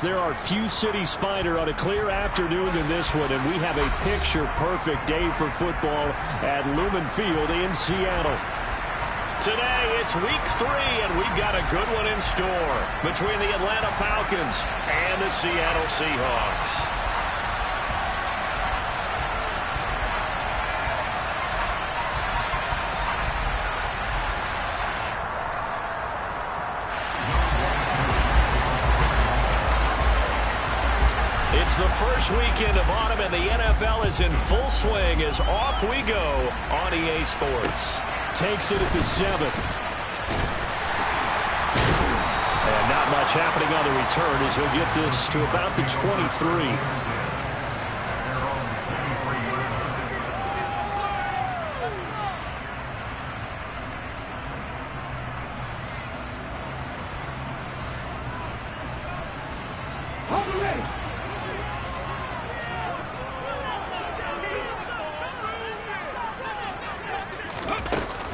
There are few cities finer on a clear afternoon than this one, and we have a picture-perfect day for football at Lumen Field in Seattle. Today, it's week 3, and we've got a good one in store between the Atlanta Falcons and the Seattle Seahawks. It's the first weekend of autumn, and the NFL is in full swing as off we go on EA Sports. Takes it at the 7. And not much happening on the return as he'll get this to about the 23.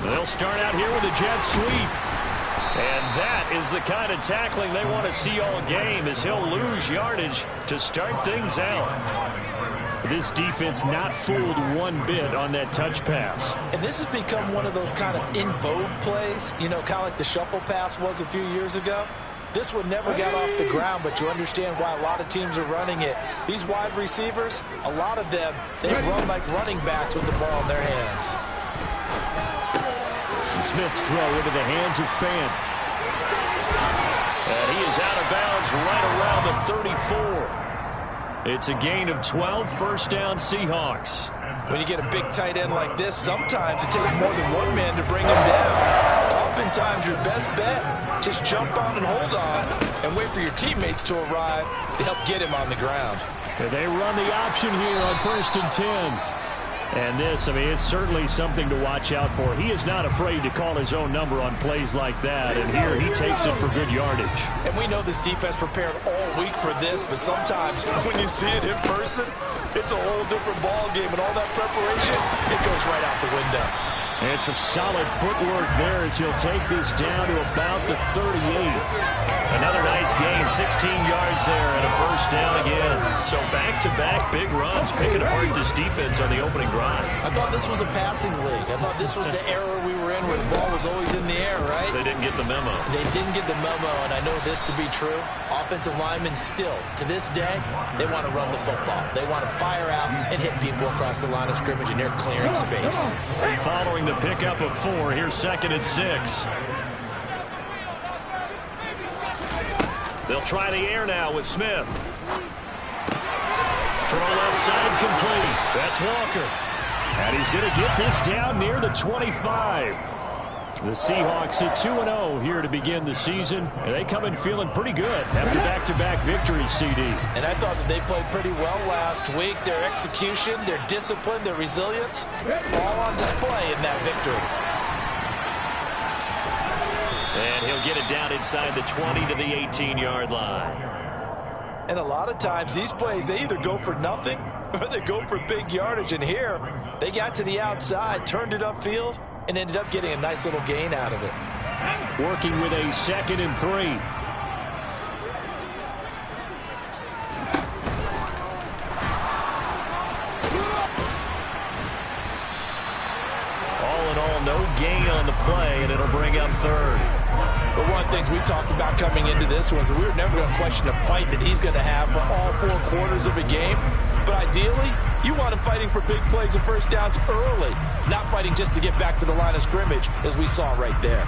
They'll start out here with a jet sweep. And that is the kind of tackling they want to see all game, as he'll lose yardage to start things out. This defense not fooled one bit on that touch pass. And this has become one of those kind of in vogue plays, you know, kind of like the shuffle pass was a few years ago. This one never got off the ground, but you understand why a lot of teams are running it. These wide receivers, a lot of them, they run like running backs with the ball in their hands. Smith's throw into the hands of Fant. And he is out of bounds right around the 34. It's a gain of 12, first down Seahawks. When you get a big tight end like this, sometimes it takes more than one man to bring him down. Oftentimes your best bet, just jump on and hold on and wait for your teammates to arrive to help get him on the ground. And they run the option here on 1st and 10. And this, I mean, it's certainly something to watch out for. He is not afraid to call his own number on plays like that, and here he takes it for good yardage. And we know this defense prepared all week for this, but sometimes when you see it in person, it's a whole different ball game, and all that preparation, it goes right out the window. And some solid footwork there as he'll take this down to about the 38. Another nice gain, 16 yards there and a first down again. So back-to-back big runs picking apart this defense on the opening drive. I thought this was a passing league. I thought this was the era we were in where the ball was always in the air, right? They didn't get the memo. They didn't get the memo, and I know this to be true. Offensive linemen still, to this day, they want to run the football. They want to fire out and hit people across the line of scrimmage, and they're clearing space. Following the pickup of 4, here's 2nd and 6. They'll try the air now with Smith. Throw left side complete. That's Walker. And he's going to get this down near the 25. The Seahawks at 2-0 here to begin the season. And they come in feeling pretty good after back-to-back victories, CD. And I thought that they played pretty well last week. Their execution, their discipline, their resilience, all on display in that victory. And he'll get it down inside the 20 to the 18-yard line. And a lot of times these plays, they either go for nothing or they go for big yardage. And here, they got to the outside, turned it upfield, and ended up getting a nice little gain out of it. Working with a 2nd and 3. All in all, no gain on the play, and it'll bring up 3rd. But one of the things we talked about coming into this was that we were never going to question the fight that he's going to have for all 4 quarters of a game. But ideally, you want him fighting for big plays and first downs early, not fighting just to get back to the line of scrimmage, as we saw right there.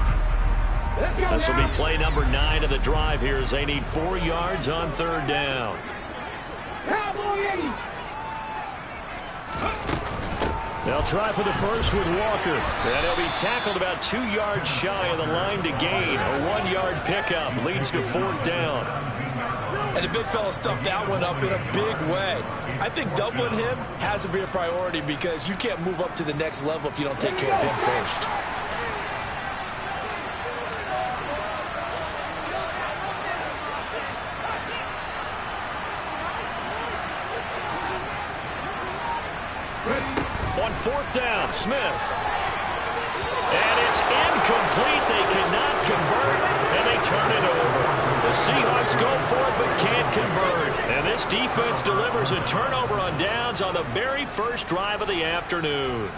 This will be play number 9 of the drive here as they need 4 yards on 3rd down. They'll try for the first with Walker. And he'll be tackled about 2 yards shy of the line to gain. A 1-yard pickup leads to 4th down. And the big fella stuffed that one up in a big way. I think doubling him has to be a priority because you can't move up to the next level if you don't take care of him first. On 4th down, Smith. And it's incomplete. They cannot convert, and they turn it over. The Seahawks go for it but can't convert. And this defense delivers a turnover on downs on the very first drive of the afternoon.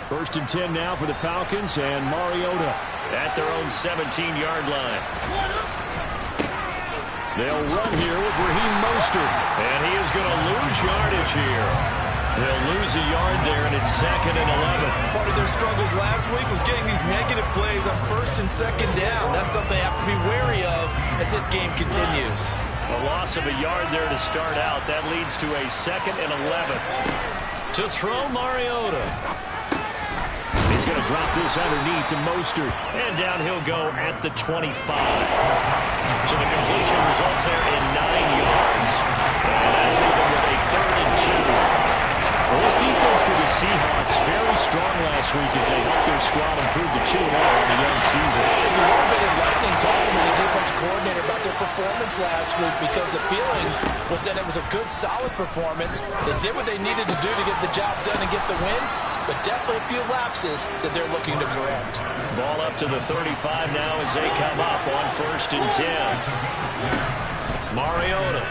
First and 10 now for the Falcons, and Mariota at their own 17-yard line. They'll run here with Raheem Mostert. And he is going to lose yardage here. They'll lose a yard there, and it's 2nd and 11. Part of their struggles last week was getting these negative plays on 1st and 2nd down. That's something they have to be wary of as this game continues. A loss of a yard there to start out. That leads to a 2nd and 11. To throw Mariota. He's going to drop this underneath to Mostert. And down he'll go at the 25. So the completion results there in 9 yards. And that'll leave him with a 3rd and 2. Well, this defense for the Seahawks very strong last week as they helped their squad improve to 2-0 on the young season. There's a little bit of lightning talking to the defense coordinator about their performance last week because the feeling was that it was a good, solid performance. They did what they needed to do to get the job done and get the win, but definitely a few lapses that they're looking to correct. Ball up to the 35 now as they come up on 1st and 10. Mariota.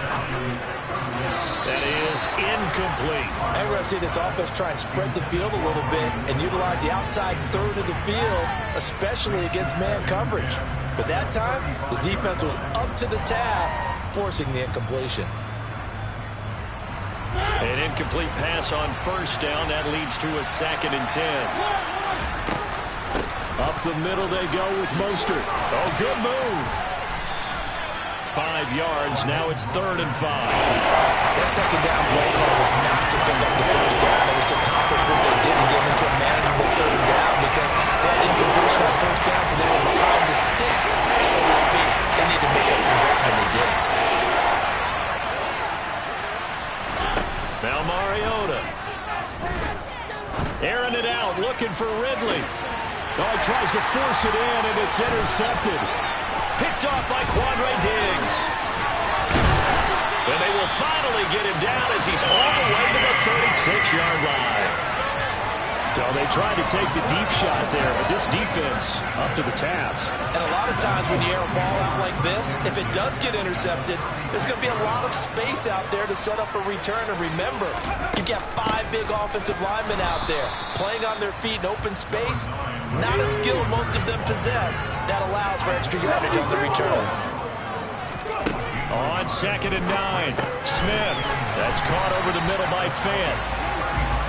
That is incomplete. I'm going to see this offense try and spread the field a little bit and utilize the outside third of the field, especially against man coverage. But that time, the defense was up to the task, forcing the incompletion. An incomplete pass on 1st down. That leads to a 2nd and 10. Up the middle they go with Mostert. Oh, good move. 5 yards. Now it's 3rd and 5. That 2nd down play call was not to pick up the 1st down. It was to accomplish what they did to get into a manageable 3rd down because they had incompletion on 1st down, so they were behind the sticks, so to speak. They needed to make up some ground, and they did. Now Mariota. Airing it out, looking for Ridley. Oh, he tries to force it in, and it's intercepted. Picked off by Quandre Diggs. And they will finally get him down as he's all the way to the 36-yard line. So they tried to take the deep shot there, but this defense up to the task. And a lot of times when you air a ball out like this, if it does get intercepted, there's going to be a lot of space out there to set up a return. And remember, you've got 5 big offensive linemen out there playing on their feet in open space. Not a skill most of them possess that allows for extra yardage on the return. On 2nd and 9, Smith. That's caught over the middle by Fant.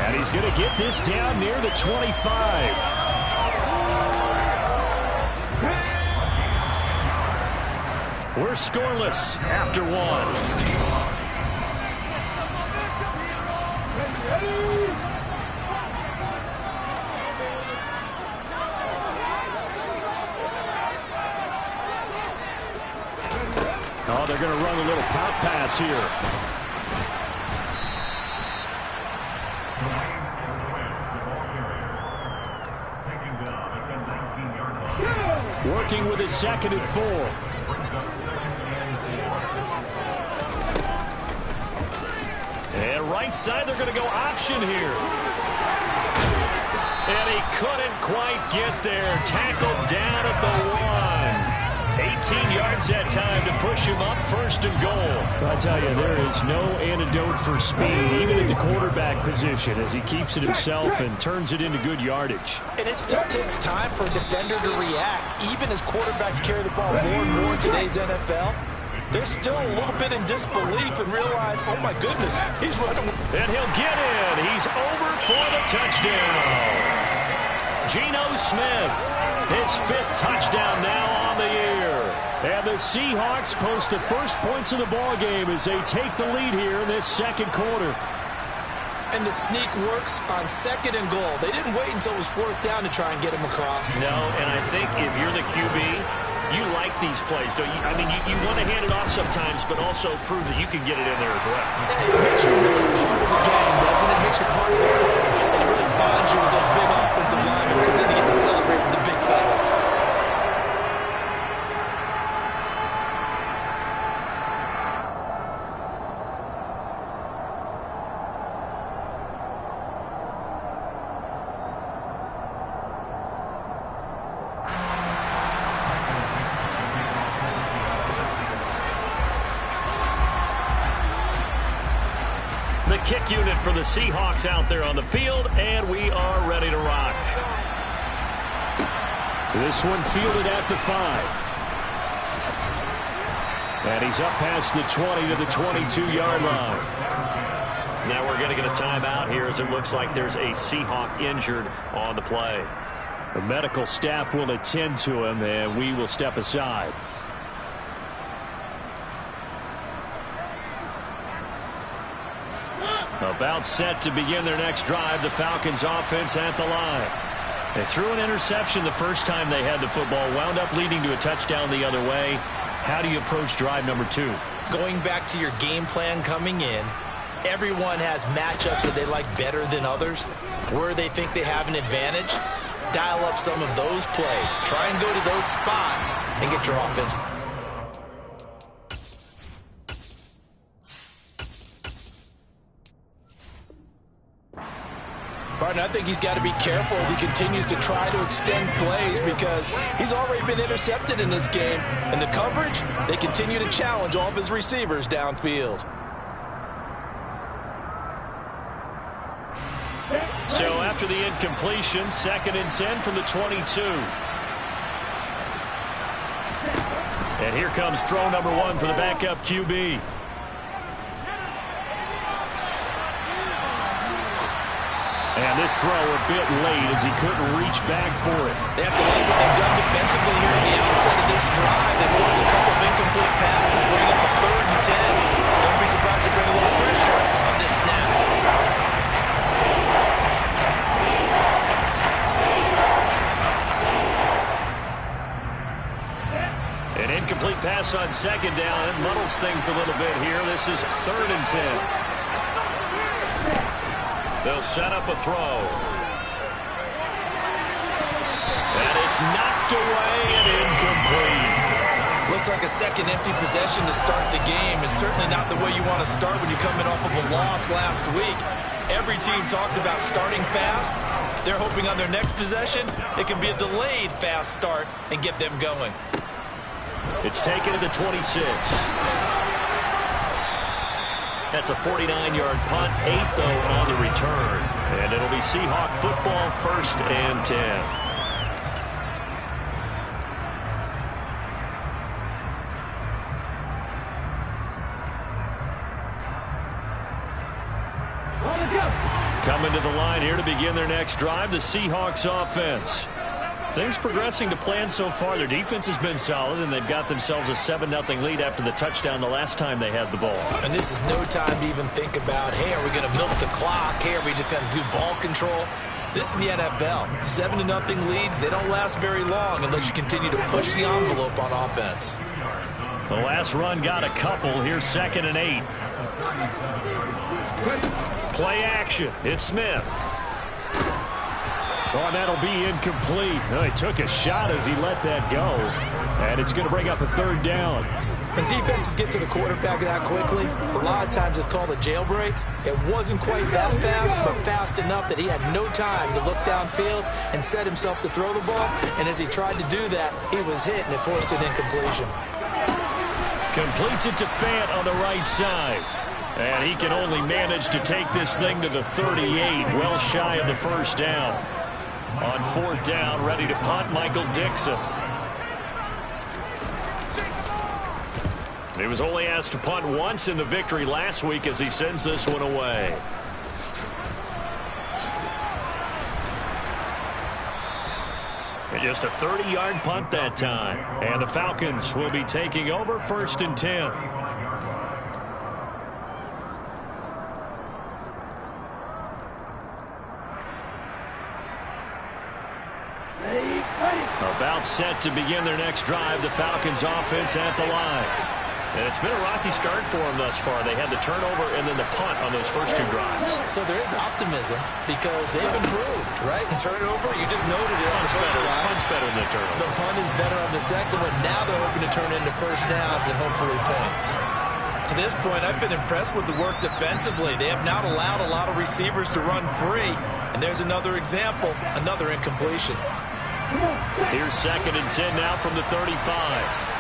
And he's going to get this down near the 25. We're scoreless after 1. Oh, they're going to run a little pop pass here. Working with his 2nd and 4. And right side, they're going to go option here. And he couldn't quite get there. Tackled down at the 1. 18 yards that time to push him up 1st and goal. I tell you, there is no antidote for speed, even at the quarterback position, as he keeps it himself and turns it into good yardage. And it still takes time for a defender to react, even as quarterbacks carry the ball more and more in today's NFL. They're still a little bit in disbelief and realize, oh my goodness, he's running. And he'll get in. He's over for the touchdown. Geno Smith, his 5th touchdown now on the year. And the Seahawks post the first points of the ball game as they take the lead here in this 2nd quarter. And the sneak works on 2nd and goal. They didn't wait until it was 4th down to try and get him across. No, and I think if you're the QB, you like these plays, don't you? I mean, you want to hand it off sometimes, but also prove that you can get it in there as well. Yeah, it makes you really part of the game, doesn't it? It makes you part of the crew, and it really bonds you with those big offensive linemen because then you get to celebrate with the big fellas. kick unit for the Seahawks out there on the field, and we are ready to rock. This one fielded at the 5. And he's up past the 20 to the 22-yard line. Now we're going to get a timeout here as it looks like there's a Seahawk injured on the play. The medical staff will attend to him, and we will step aside. About set to begin their next drive, the Falcons offense at the line. They threw an interception the first time they had the football, wound up leading to a touchdown the other way. How do you approach drive number 2? Going back to your game plan coming in, everyone has matchups that they like better than others. Where they think they have an advantage, dial up some of those plays. Try and go to those spots and get your offense. Partner, I think he's got to be careful as he continues to try to extend plays because he's already been intercepted in this game. And the coverage, they continue to challenge all of his receivers downfield. So after the incompletion, 2nd and 10 from the 22. And here comes throw number 1 for the backup QB. And this throw a bit late as he couldn't reach back for it. They have to like what they've done defensively here at the outset of this drive. They forced a couple of incomplete passes, bring up a 3rd and 10. Don't be surprised to bring a little pressure on this snap. An incomplete pass on 2nd down. It muddles things a little bit here. This is 3rd and 10. They'll set up a throw. And it's knocked away and incomplete. Looks like a second empty possession to start the game, and certainly not the way you want to start when you're coming off of a loss last week. Every team talks about starting fast. They're hoping on their next possession, it can be a delayed fast start and get them going. It's taken to the 26. That's a 49-yard punt, 8 though on the return. And it'll be Seahawk football, 1st and 10. Coming to the line here to begin their next drive, the Seahawks offense. Things progressing to plan so far. Their defense has been solid, and they've got themselves a 7-0 lead after the touchdown the last time they had the ball. And this is no time to even think about, hey, are we going to milk the clock? Hey, are we just going to do ball control? This is the NFL. 7-0 leads, they don't last very long unless you continue to push the envelope on offense. The last run got a couple. Here's 2nd and 8. Play action. It's Smith. Oh, and that'll be incomplete. Oh, he took a shot as he let that go. And it's going to bring up a 3rd down. When defenses get to the quarterback that quickly, a lot of times it's called a jailbreak. It wasn't quite that fast, but fast enough that he had no time to look downfield and set himself to throw the ball. And as he tried to do that, he was hit, and it forced an incompletion. Completes it to Fant on the right side. And he can only manage to take this thing to the 38, well shy of the 1st down. On 4th down, ready to punt, Michael Dixon. He was only asked to punt once in the victory last week as he sends this one away. And just a 30-yard punt that time. And the Falcons will be taking over, 1st and 10. About set to begin their next drive, the Falcons offense at the line. And it's been a rocky start for them thus far. They had the turnover and then the punt on those first 2 drives. So there is optimism because they've improved, right? And turnover, you just noted it. Punt's better than the turnover. The punt is better on the second one. Now they're hoping to turn into 1st downs and hopefully points. To this point, I've been impressed with the work defensively. They have not allowed a lot of receivers to run free. And there's another example, another incompletion. Here's 2nd and 10 now from the 35.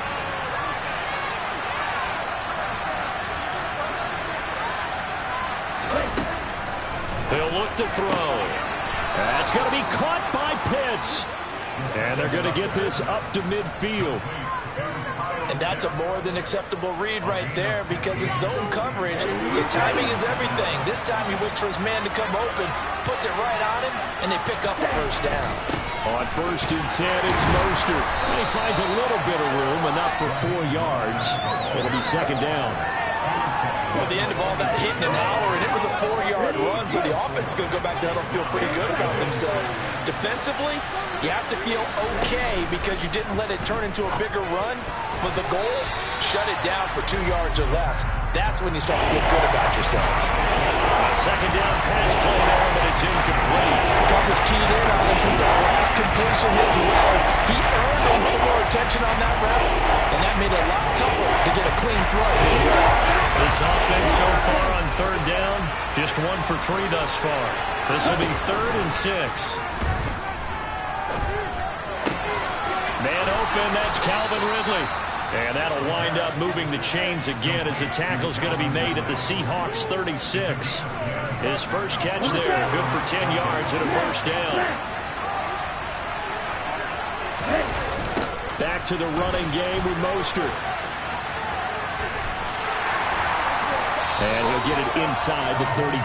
They'll look to throw. That's going to be caught by Pitts. And they're going to get this up to midfield. And that's a more than acceptable read right there because it's zone coverage, so timing is everything. This time he waits for his man to come open, puts it right on him, and they pick up the first down. On 1st and 10, it's Mostert. And he finds a little bit of room, enough for 4 yards. It'll be 2nd down. Well, at the end of all that hitting and hollering, it was a 4-yard run, so the offense is going to go back there and feel pretty good about themselves. Defensively, you have to feel okay because you didn't let it turn into a bigger run. But the goal, shut it down for 2 yards or less. That's when you start to feel good about yourselves. A 2nd down pass play there, but it's incomplete. Coverage keyed in on him since that last completion his way. He earned a little more attention on that route, and that made it a lot tougher to get a clean throw his way. This offense so far on 3rd down, just 1 for 3 thus far. This will be 3rd and 6. Man open, that's Calvin Ridley. And that'll wind up moving the chains again as the tackle's going to be made at the Seahawks 36. His first catch there, good for 10 yards and a 1st down. Back to the running game with Mostert. And he'll get it inside the 35.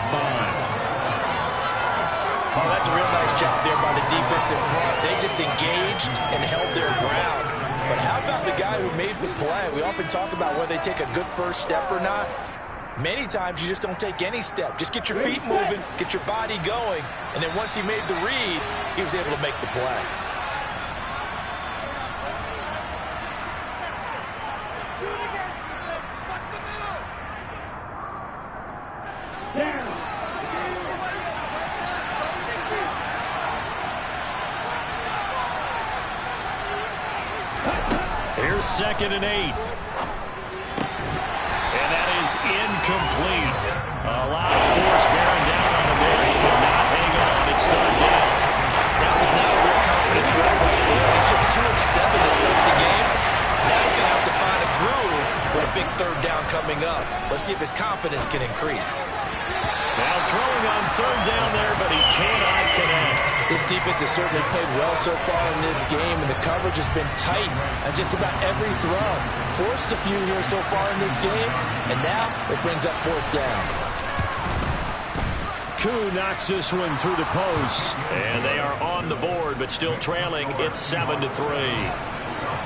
Oh, that's a real nice job there by the defensive front. They just engaged and held their ground. But how about the guy who made the play? We often talk about whether they take a good first step or not. Many times you just don't take any step. Just get your feet moving, get your body going, and then once he made the read, he was able to make the play. Here's 2nd and 8. And that is incomplete. A lot of force bearing down on him there. He could not hang on. It's 3rd down. That was not a real confident throw right there. It's just 2 of 7 to start the game. Now he's going to have to find a groove with a big 3rd down coming up. Let's see if his confidence can increase. Now throwing on 3rd down there, but he cannot connect. This defense has certainly played well so far in this game, and the coverage has been tight on just about every throw. Forced a few here so far in this game, and now it brings up 4th down. Koo knocks this one through the post. And they are on the board, but still trailing. It's 7-3.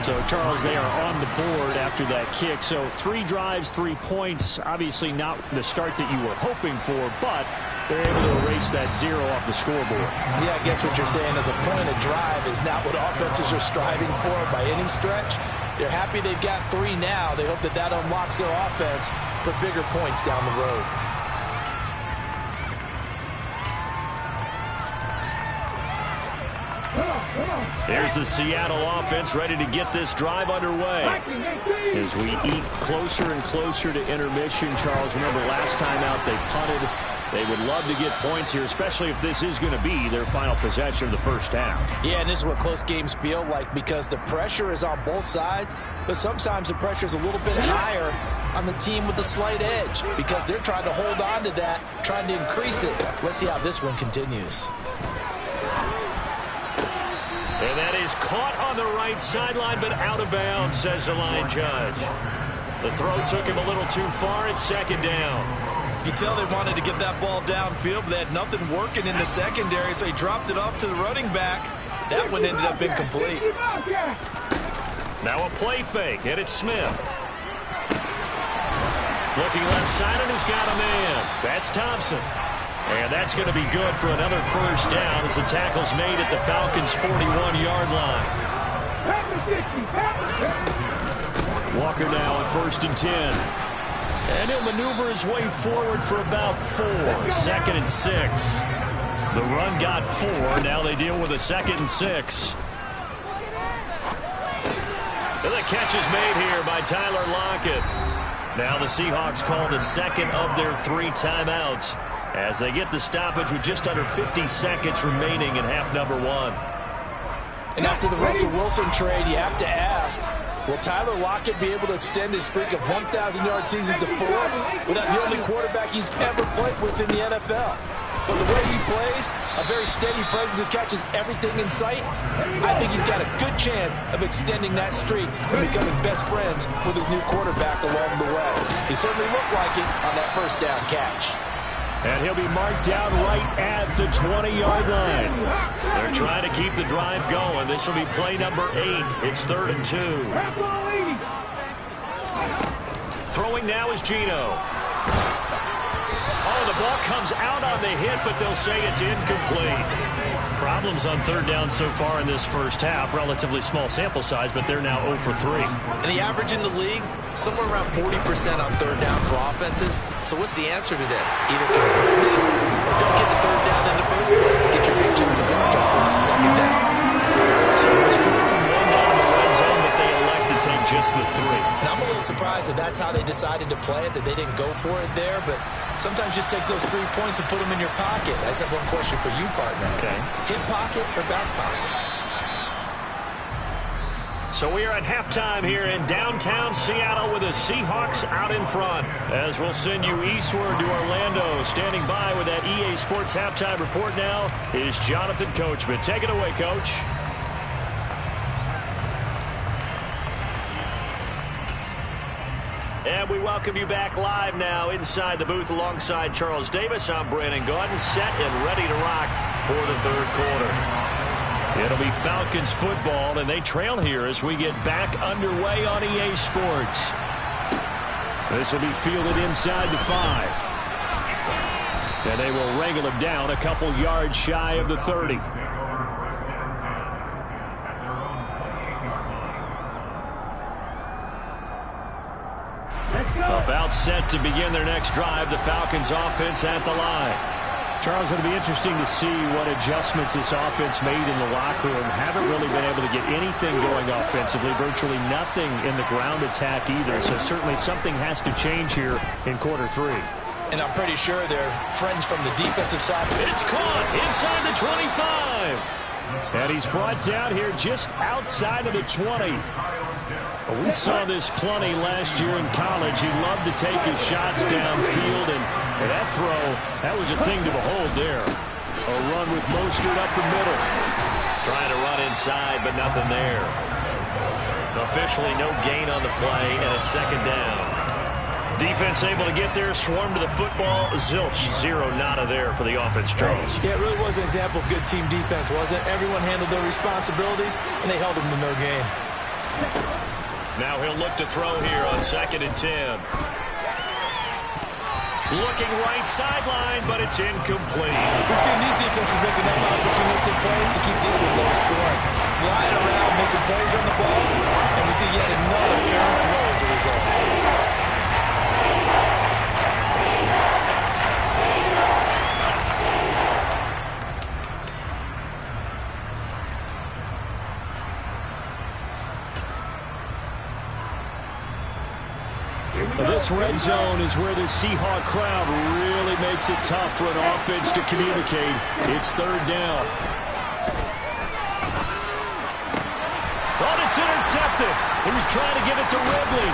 So, Charles, they are on the board after that kick. So 3 drives, 3 points. Obviously not the start that you were hoping for, but they're able to erase that 0 off the scoreboard. Yeah, I guess what you're saying is a point of drive is not what offenses are striving for by any stretch. They're happy they've got 3 now. They hope that that unlocks their offense for bigger points down the road. Here's the Seattle offense ready to get this drive underway. As we eat closer and closer to intermission, Charles, remember last time out they punted. They would love to get points here, especially if this is going to be their final possession of the first half. Yeah, and this is what close games feel like because the pressure is on both sides, but sometimes the pressure is a little bit higher on the team with the slight edge because they're trying to hold on to that, trying to increase it. Let's see how this one continues. And that is caught on the right sideline, but out of bounds, says the line judge. The throw took him a little too far. It's 2nd down. You can tell they wanted to get that ball downfield, but they had nothing working in the secondary, so he dropped it off to the running back. That one ended up incomplete. Now a play fake, and it's Smith. Looking left side, and he's got a man. That's Thompson. And that's going to be good for another first down as the tackle's made at the Falcons' 41-yard line. Walker now on 1st and 10. And he'll maneuver his way forward for about 4. 2nd and 6. The run got 4. Now they deal with a 2nd and 6. And the catch is made here by Tyler Lockett. Now the Seahawks call the 2nd of their 3 timeouts as they get the stoppage with just under 50 seconds remaining in half number 1. And after the Russell Wilson trade, you have to ask, will Tyler Lockett be able to extend his streak of 1,000-yard seasons to 4 without the only quarterback he's ever played with in the NFL? But the way he plays, a very steady presence who catches everything in sight, I think he's got a good chance of extending that streak and becoming best friends with his new quarterback along the way. He certainly looked like it on that first down catch. And he'll be marked down right at the 20-yard line. They're trying to keep the drive going. This will be play number 8. It's 3rd and 2. Throwing now is Geno. Oh, the ball comes out on the hit, but they'll say it's incomplete. Problems on 3rd down so far in this first half. Relatively small sample size, but they're now 0 for 3. And the average in the league, somewhere around 40% on 3rd down for offenses. So what's the answer to this? Either convert them or don't get the 3rd down in the first place. Get your big chunks of yardage on 1st and 2nd down. So it was 4 from 1 down in the red zone, but they elect to take just the 3. And I'm a little surprised that that's how they decided to play it, that they didn't go for it there. But sometimes just take those 3 points and put them in your pocket. I just have one question for you, partner. Okay. Hip pocket or back pocket? So we are at halftime here in downtown Seattle with the Seahawks out in front. As we'll send you eastward to Orlando. Standing by with that EA Sports halftime report now is Jonathan Coachman. Take it away, Coach. And we welcome you back live now inside the booth alongside Charles Davis. I'm Brandon Gaudin, set and ready to rock for the 3rd quarter. It'll be Falcons football, and they trail here as we get back underway on EA Sports. This will be fielded inside the 5. And they will wrangle him down a couple yards shy of the 30. About set to begin their next drive, the Falcons offense at the line. Charles, it'll be interesting to see what adjustments this offense made in the locker room. Haven't really been able to get anything going offensively, virtually nothing in the ground attack either. So certainly something has to change here in quarter 3. And I'm pretty sure they're friends from the defensive side. It's caught inside the 25. And he's brought down here just outside of the 20. We saw this plenty last year in college. He loved to take his shots downfield, and that throw, that was a thing to behold there. A run with Mostert up the middle. Trying to run inside, but nothing there. Officially no gain on the play, and it's 2nd down. Defense able to get there, swarm to the football. Zilch, 0 nada there for the offense, Charles. Yeah, it really was an example of good team defense, wasn't it? Everyone handled their responsibilities, and they held them to no gain. Now he'll look to throw here on 2nd and 10. Looking right sideline, but it's incomplete. We've seen these defenses make enough opportunistic plays to keep this one low scoring. Flying around, making plays on the ball, and we see yet another errant throw as a result. This red zone is where the Seahawk crowd really makes it tough for an offense to communicate. It's 3rd down. Oh, it's intercepted. He was trying to give it to Ridley.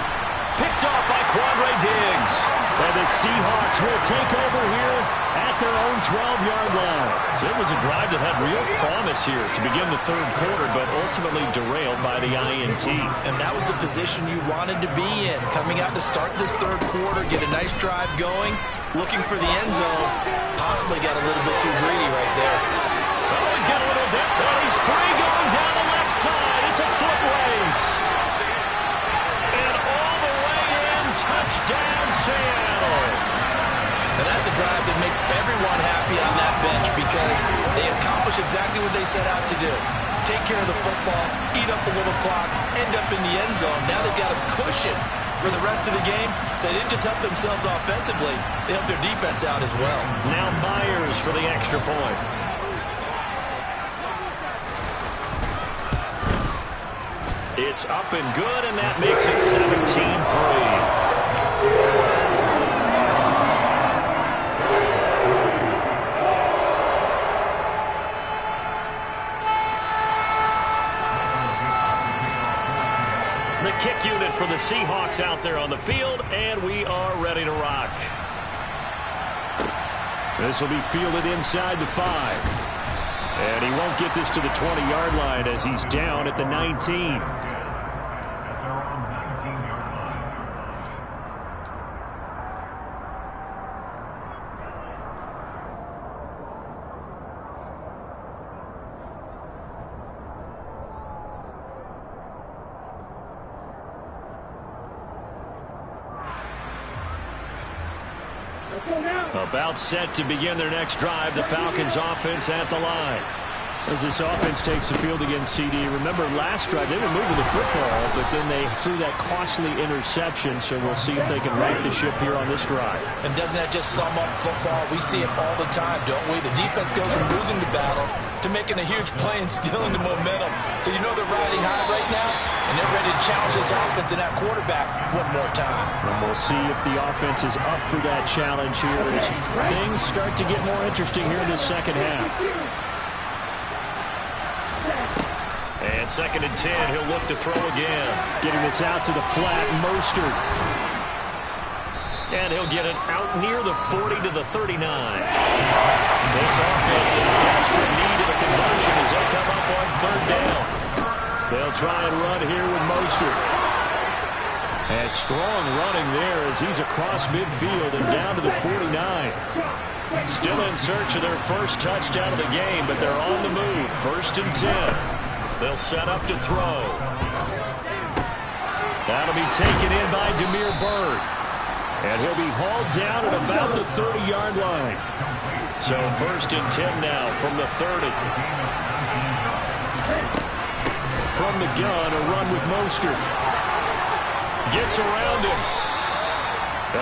Picked off by Quandre Diggs. And the Seahawks will take over here at their own 12-yard line. So it was a drive that had real promise here to begin the 3rd quarter, but ultimately derailed by the INT. And that was the position you wanted to be in. Coming out to start this 3rd quarter, get a nice drive going, looking for the end zone. Possibly got a little bit too greedy right there. Oh, he's got a little depth, but he's free going down the left side. It's a foot race. And all the way in, touchdown Seattle. And that's a drive that makes everyone happy on that bench because they accomplish exactly what they set out to do. Take care of the football, eat up a little clock, end up in the end zone. Now they've got a cushion for the rest of the game. So they didn't just help themselves offensively, they helped their defense out as well. Now Myers for the extra point. It's up and good, and that makes it 17-3. The kick unit for the Seahawks out there on the field, and we are ready to rock. This will be fielded inside the 5. And he won't get this to the 20-yard line as he's down at the 19. About set to begin their next drive, the Falcons offense at the line. As this offense takes the field against CD, remember last drive they were moving the football, but then they threw that costly interception, so we'll see if they can right the ship here on this drive. And doesn't that just sum up football? We see it all the time, don't we? The defense goes from losing the battle to making a huge play and stealing the momentum. So you know they're riding high right now, and they're ready to challenge this offense and that quarterback one more time. And we'll see if the offense is up for that challenge here as things start to get more interesting here in the second half. And 2nd and 10, he'll look to throw again. Getting this out to the flat, Mostert. And he'll get it out near the 40 to the 39. This offense in desperate need of a conversion as they come up on 3rd down. They'll try and run here with Mostert. And strong running there as he's across midfield and down to the 49. Still in search of their first touchdown of the game, but they're on the move. 1st and 10. They'll set up to throw. That'll be taken in by Damiere Byrd. And he'll be hauled down at about the 30-yard line. So 1st and 10 now from the 30. From the gun, a run with Mostert. Gets around him.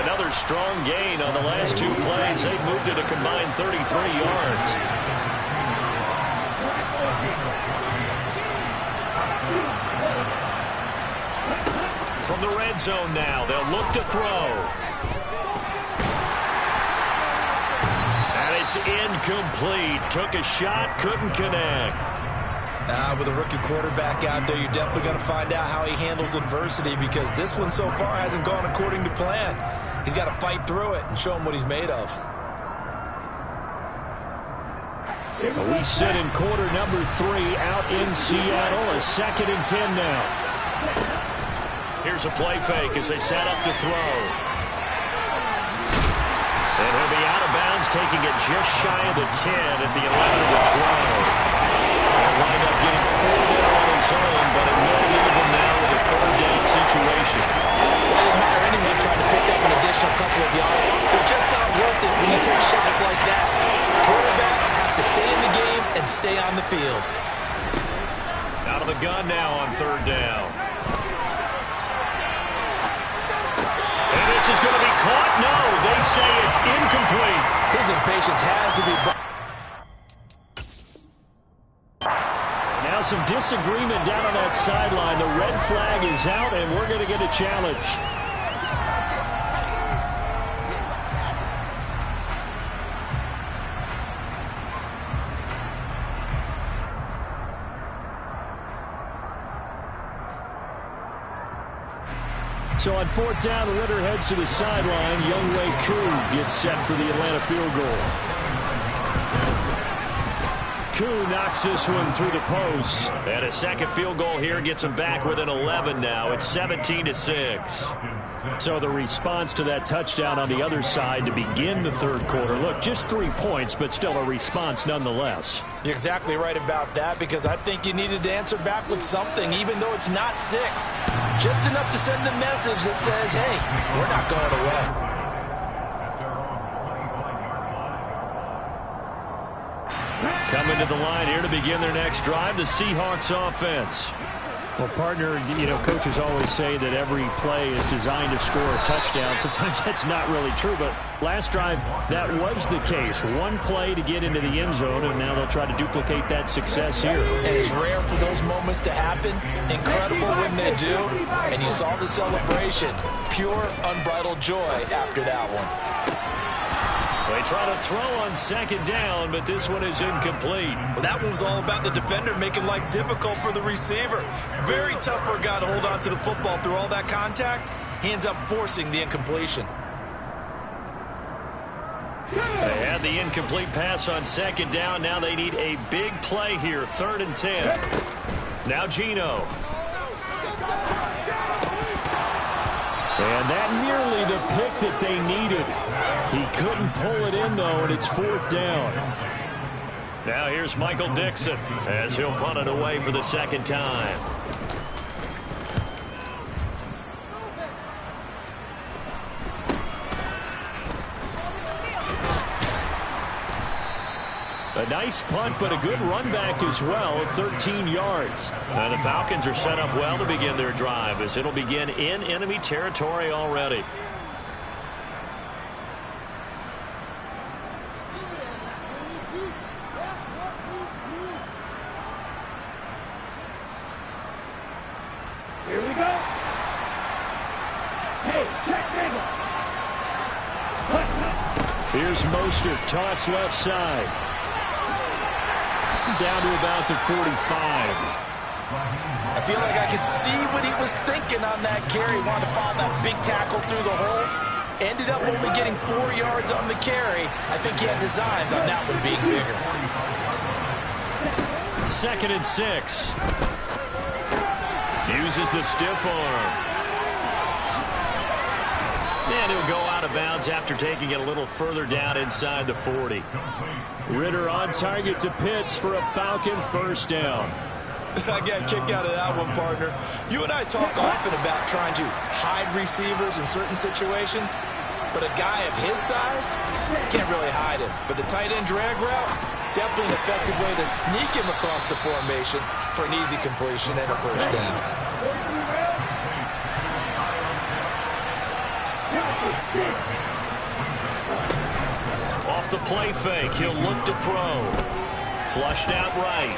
Another strong gain on the last 2 plays. They've moved it a combined 33 yards. From the red zone now, they'll look to throw. And it's incomplete. Took a shot, couldn't connect. With a rookie quarterback out there, you're definitely going to find out how he handles adversity because this one so far hasn't gone according to plan. He's got to fight through it and show him what he's made of. We sit in quarter number 3 out in Seattle. A 2nd and 10 now. Here's a play fake as they set up to throw. And he'll be out of bounds, taking it just shy of the 10 at the 11 of the 12. He'll wind up getting 4 there on his own, but it will leave him now with a 3rd down situation. I admire anyone trying to pick up an additional couple of yards. They're just not worth it when you take shots like that. Quarterbacks have to stay in the game and stay on the field. Out of the gun now on 3rd down. And this is going to be caught. No, they say it's incomplete. His impatience has to be... Now some disagreement down on that sideline. The red flag is out, and we're going to get a challenge. So on 4th down, Ridder heads to the sideline. Younghoe Koo gets set for the Atlanta field goal. Koo knocks this one through the post. And a second field goal here gets him back within 11 now. It's 17-6. So the response to that touchdown on the other side to begin the 3rd quarter. Look, just 3 points, but still a response nonetheless. You're exactly right about that because I think you needed to answer back with something, even though it's not 6. Just enough to send the message that says, hey, we're not going away. Coming to the line here to begin their next drive, the Seahawks offense. Well, partner, coaches always say that every play is designed to score a touchdown. Sometimes that's not really true, but last drive, that was the case. One play to get into the end zone, and now they'll try to duplicate that success here. And it's rare for those moments to happen. Incredible when they do. And you saw the celebration. Pure, unbridled joy after that one. They try to throw on 2nd down, but this one is incomplete. Well, that one was all about the defender making life difficult for the receiver. Very tough for a guy to hold on to the football through all that contact. He ends up forcing the incompletion. They had the incomplete pass on second down. Now they need a big play here. 3rd and 10. Now Geno. And that nearly the pick that they needed. He couldn't pull it in, though, and it's 4th down. Now here's Michael Dixon as he'll punt it away for the 2nd time. A nice punt, but a good run back as well of 13 yards. And the Falcons are set up well to begin their drive as it'll begin in enemy territory already. Here we go. Hey, check Here's Mostert, toss left side. Down to about the 45. I feel like I could see what he was thinking on that carry. Wanted to find that big tackle through the hole. Ended up only getting 4 yards on the carry. I think he had designs on that one being bigger. 2nd and 6. Uses the stiff arm. And he'll go out of bounds after taking it a little further down inside the 40. Ridder on target to Pitts for a Falcon 1st down. I got a kick out of that one, partner. You and I talk often about trying to hide receivers in certain situations, but a guy of his size can't really hide him. But the tight end drag route, definitely an effective way to sneak him across the formation for an easy completion and a 1st down. Off the play fake, he'll look to throw. Flushed out right.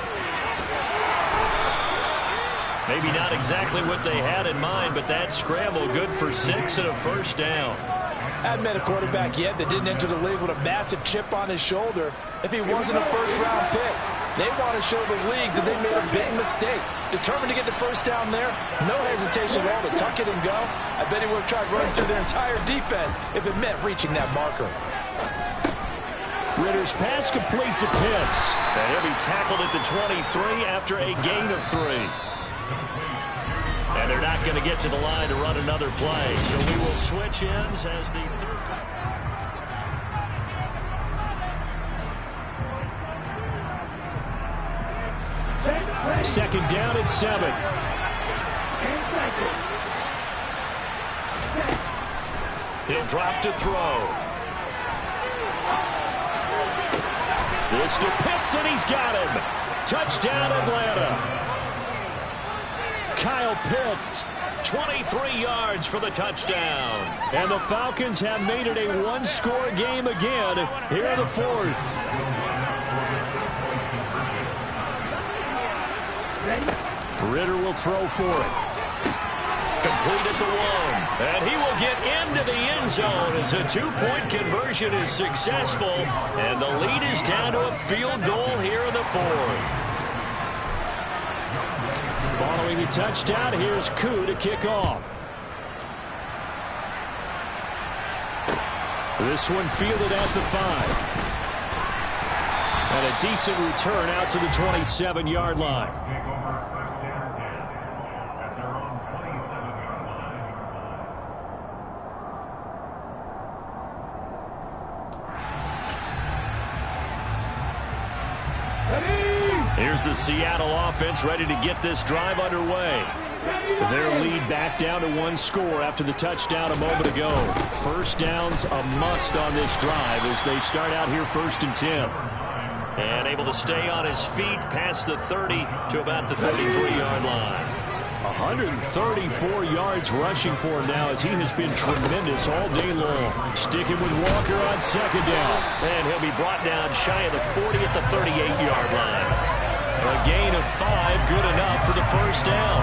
Maybe not exactly what they had in mind, but that scramble good for 6 and a 1st down. I haven't met a quarterback yet that didn't enter the league with a massive chip on his shoulder if he wasn't a 1st-round pick. They want to show the league that they made a big mistake. Determined to get the 1st down there, no hesitation at all to tuck it and go. I bet he would have tried running through their entire defense if it meant reaching that marker. Ridder's pass completes to Pitts. And he'll be tackled at the 23 after a gain of 3. And they're not going to get to the line to run another play. So we will switch ends as the 3rd. 2nd down and 7. He'll drop to throw. This to Pitts, and he's got him. Touchdown, Atlanta. Kyle Pitts. 23 yards for the touchdown. And the Falcons have made it a 1-score game again here in the 4th. Ridder will throw for it. Complete at the 1. And he will get into the end zone as a 2-point conversion is successful. And the lead is down to a field goal here in the 4th. Following the touchdown, here's Koo to kick off. This one fielded at the 5. And a decent return out to the 27-yard line. Here's the Seattle offense ready to get this drive underway. Their lead back down to 1 score after the touchdown a moment ago. 1st down's a must on this drive as they start out here 1st and 10. And able to stay on his feet past the 30 to about the 33-yard line. 134 yards rushing for him now as he has been tremendous all day long. Sticking with Walker on 2nd down. And he'll be brought down shy of the 40 at the 38-yard line. A gain of 5, good enough for the 1st down.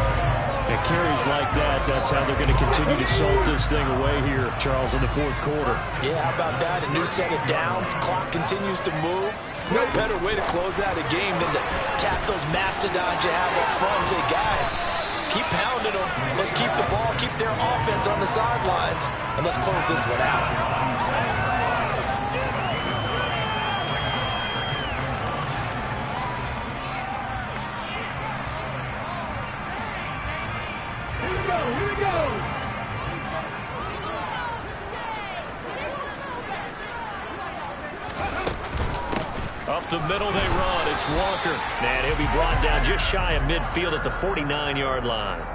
And carries like that, that's how they're going to continue to salt this thing away here, Charles, in the 4th quarter. Yeah, how about that? A new set of downs. Clock continues to move. No better way to close out a game than to tap those mastodons you have up front and say, guys, keep pounding them. Let's keep the ball, keep their offense on the sidelines, and let's close this one out. Up the middle they run. It's Walker. And he'll be brought down just shy of midfield at the 49-yard line.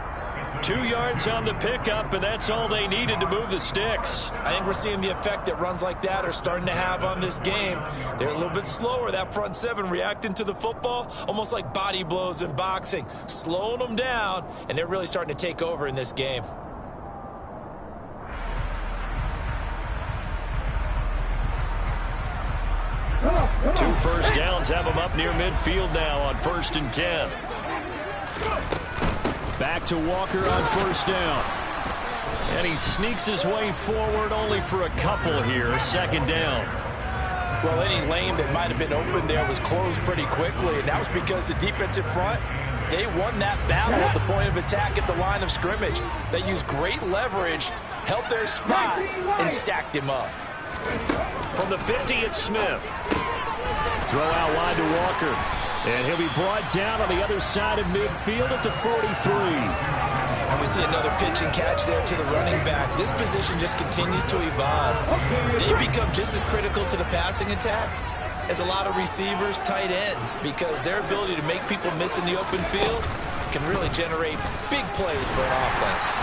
2 yards on the pickup, and that's all they needed to move the sticks. I think we're seeing the effect that runs like that are starting to have on this game. They're a little bit slower, that front seven, reacting to the football, almost like body blows in boxing, slowing them down, and they're really starting to take over in this game. Two first downs have them up near midfield now on 1st and 10. Back to Walker on 1st down. And he sneaks his way forward only for a couple here. 2nd down. Well, any lane that might have been open there was closed pretty quickly, and that was because the defensive front, they won that battle at the point of attack at the line of scrimmage. They used great leverage, held their spot, and stacked him up. From the 50, it's Smith. Throw out wide to Walker. And he'll be brought down on the other side of midfield at the 43. And we see another pitch and catch there to the running back. This position just continues to evolve. They become just as critical to the passing attack as a lot of receivers, tight ends, because their ability to make people miss in the open field can really generate big plays for an offense.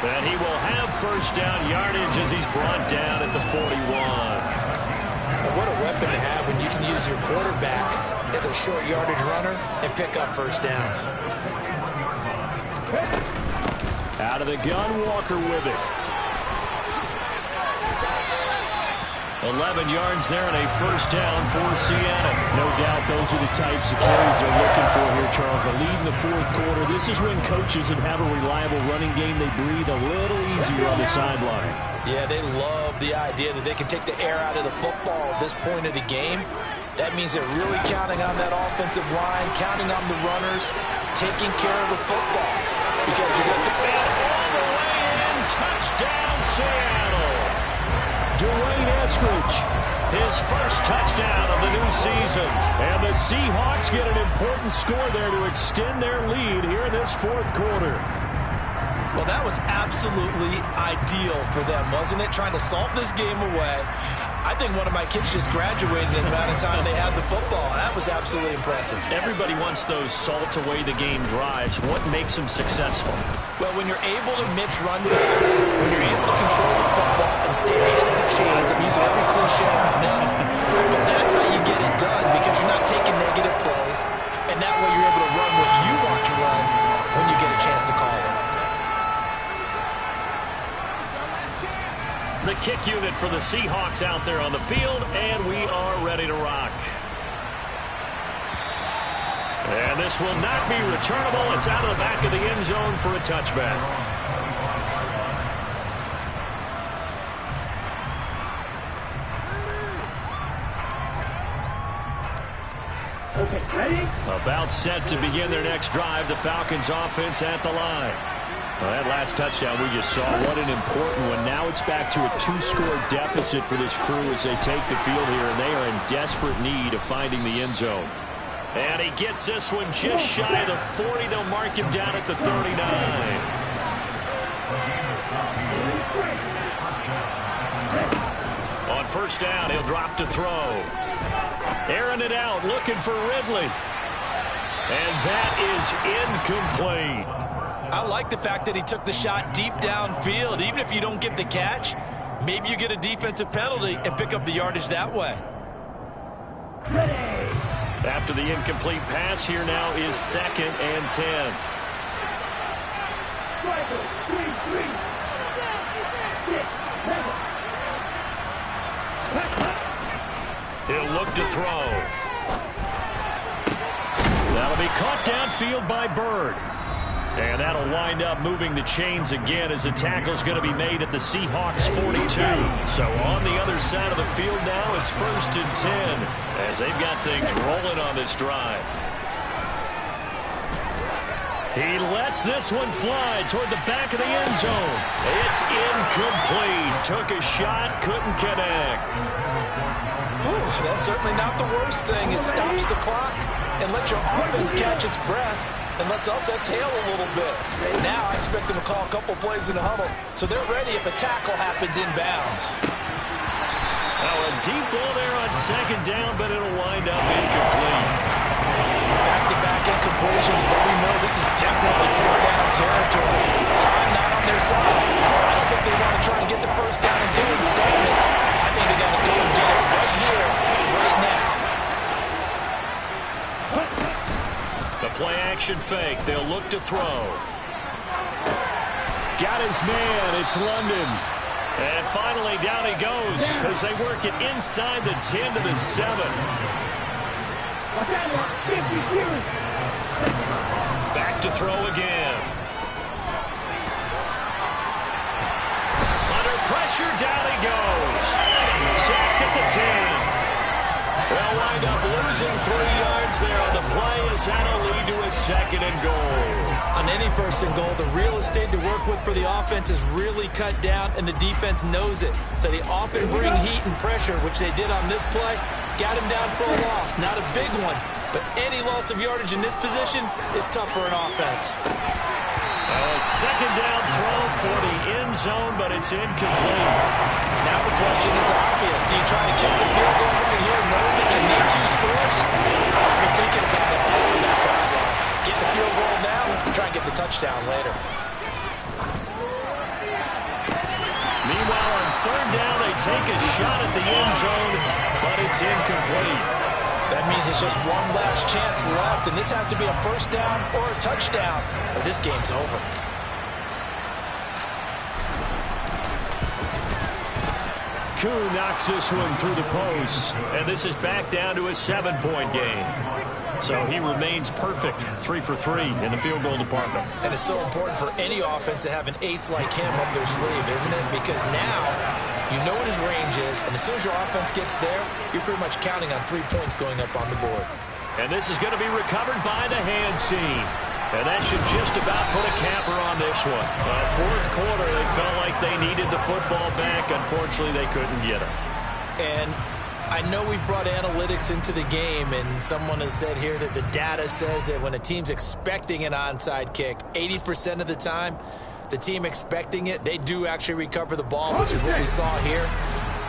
And he will have 1st down yardage as he's brought down at the 41. And what a weapon to have when you can use your quarterback as a short yardage runner and pick up 1st downs. Out of the gun, Walker with it. 11 yards there and a 1st down for Seattle. No doubt those are the types of carries they're looking for here, Charles. The lead in the 4th quarter. This is when coaches that have a reliable running game, they breathe a little easier on the sideline. Yeah, they love the idea that they can take the air out of the football at this point of the game. That means they're really counting on that offensive line, counting on the runners, taking care of the football. Because you're going to all the way in, touchdown Seattle. Dwayne Eskridge, his 1st touchdown of the new season. And the Seahawks get an important score there to extend their lead here in this 4th quarter. Well, that was absolutely ideal for them, wasn't it? Trying to salt this game away. I think one of my kids just graduated in the amount of time they had the football. That was absolutely impressive. Everybody wants those salt away the game drives. What makes them successful? Well, when you're able to mix run pass, when you're able to control the football and stay ahead of the chains, I'm using every cliche I know, but that's how you get it done because you're not taking negative plays, and that way you're able to run what you want to run when you get a chance to call it. The kick unit for the Seahawks out there on the field, and we are ready to rock. And this will not be returnable. It's out of the back of the end zone for a touchback. Okay, ready? About set to begin their next drive. The Falcons offense at the line. Well, that last touchdown we just saw, what an important one. Now it's back to a 2-score deficit for this crew as they take the field here, and they are in desperate need of finding the end zone. And he gets this one just shy of the 40. They'll mark him down at the 39. On 1st down, he'll drop to throw. Airing it out, looking for Ridley. And that is incomplete. I like the fact that he took the shot deep downfield. Even if you don't get the catch, maybe you get a defensive penalty and pick up the yardage that way. After the incomplete pass, here now is 2nd and 10. He'll look to throw. That'll be caught downfield by Bird. And that'll wind up moving the chains again as the tackle's going to be made at the Seahawks 42. So on the other side of the field now, it's 1st and 10 as they've got things rolling on this drive. He lets this one fly toward the back of the end zone. It's incomplete. Took a shot, couldn't connect. Whew, that's certainly not the worst thing. It stops the clock and lets your offense catch its breath and lets us exhale a little bit. Now I expect them to call a couple plays in the huddle so they're ready if a tackle happens inbounds. Oh, a deep ball there on second down, but it'll wind up incomplete. Back-to-back incompletions, but we know this is definitely fourth down territory. Time not on their side. I don't think they want to try and get the first down in 2 installments. I think they got to go and get it right here, right now. The play-action fake. They'll look to throw. Got his man. It's London. And finally, down he goes as they work it inside the 10 to the 7. Back to throw again. Under pressure, down he goes. Sacked at the 10. They'll wind up losing 3 yards there on the play as that'll lead to a 2nd and goal. On any 1st and goal, the real estate to work with for the offense is really cut down, and the defense knows it. So they often bring heat and pressure, which they did on this play. Got him down for a loss. Not a big one, but any loss of yardage in this position is tough for an offense. A 2nd down throw for the end zone, but it's incomplete. Now the question is obvious. Do you try to kick the field goal right here knowing that you need 2 scores? I've been thinking about it if I were on that sideline. Get the field goal now, try and get the touchdown later. Meanwhile, on 3rd down, they take a shot at the end zone, but it's incomplete. That means it's just one last chance left, and this has to be a 1st down or a touchdown, or this game's over. Koo knocks this one through the post. And this is back down to a 7-point game. So he remains perfect, 3 for 3 in the field goal department. And it's so important for any offense to have an ace like him up their sleeve, isn't it? Because now you know what his range is, and as soon as your offense gets there, you're pretty much counting on 3 points going up on the board. And this is going to be recovered by the hands team. And that should just about put a capper on this one. 4th quarter, they felt like they needed the football back. Unfortunately, they couldn't get it. And I know we brought analytics into the game, and someone has said here that the data says that when a team's expecting an onside kick, 80% of the time, the team expecting it, they do actually recover the ball, which is what we saw here.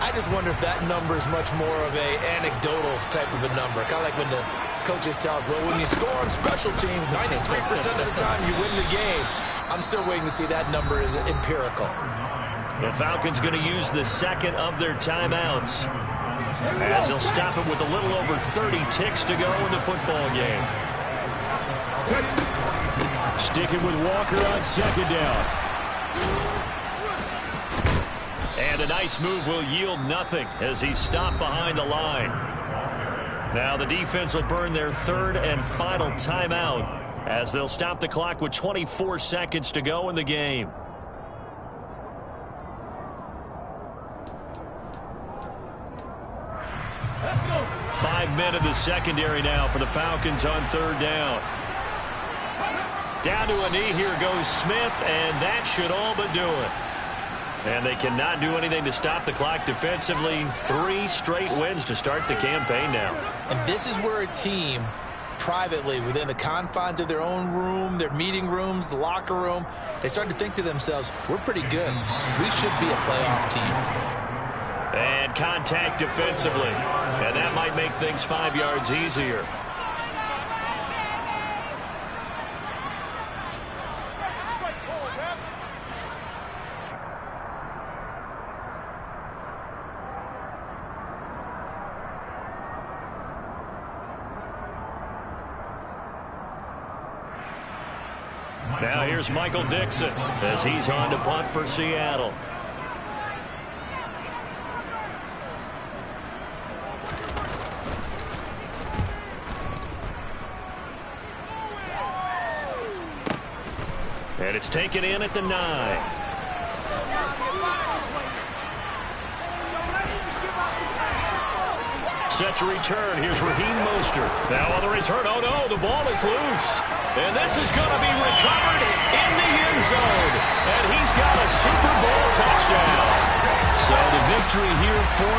I just wonder if that number is much more of a anecdotal type of a number. Kind of like when the coaches tell us, well, when you score on special teams, 93% of the time you win the game. I'm still waiting to see that number is empirical. The Falcons going to use the 2nd of their timeouts as they'll stop it with a little over 30 ticks to go in the football game. Sticking with Walker on 2nd down. And a nice move will yield nothing as he's stopped behind the line. Now the defense will burn their 3rd and final timeout as they'll stop the clock with 24 seconds to go in the game. Let's go. 5 men in the secondary now for the Falcons on 3rd down. Down to a knee, here goes Smith, and that should all but do it. And they cannot do anything to stop the clock defensively. 3 straight wins to start the campaign now. And this is where a team, privately, within the confines of their own room, their meeting rooms, the locker room, they start to think to themselves, we're pretty good. We should be a playoff team. And contact defensively. And that might make things 5 yards easier. Now here's Michael Dixon as he's on to punt for Seattle. And it's taken in at the 9. Set to return. Here's Raheem Mostert. Now on the return. Oh, no, the ball is loose. And this is going to be recovered in the end zone. And he's got a Super Bowl touchdown. So the victory here for